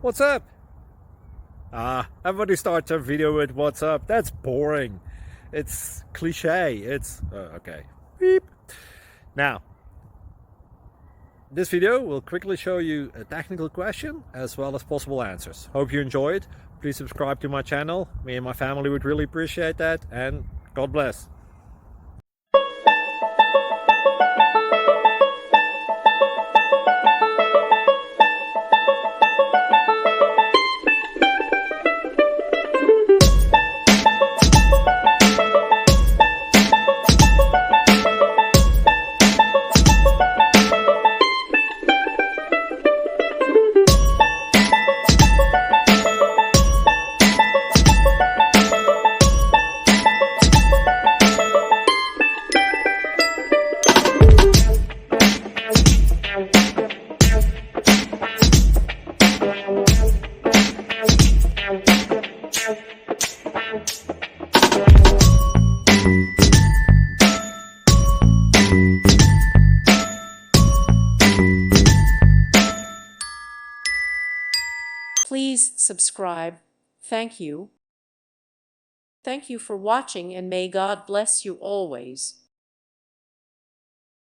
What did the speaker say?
What's up? Everybody starts a video with what's up. That's boring. It's cliche. It's okay. Beep. Now, this video will quickly show you a technical question as well as possible answers. Hope you enjoy it. Please subscribe to my channel. Me and my family would really appreciate that, and God bless. Please subscribe. Thank you. Thank you for watching, and may God bless you always.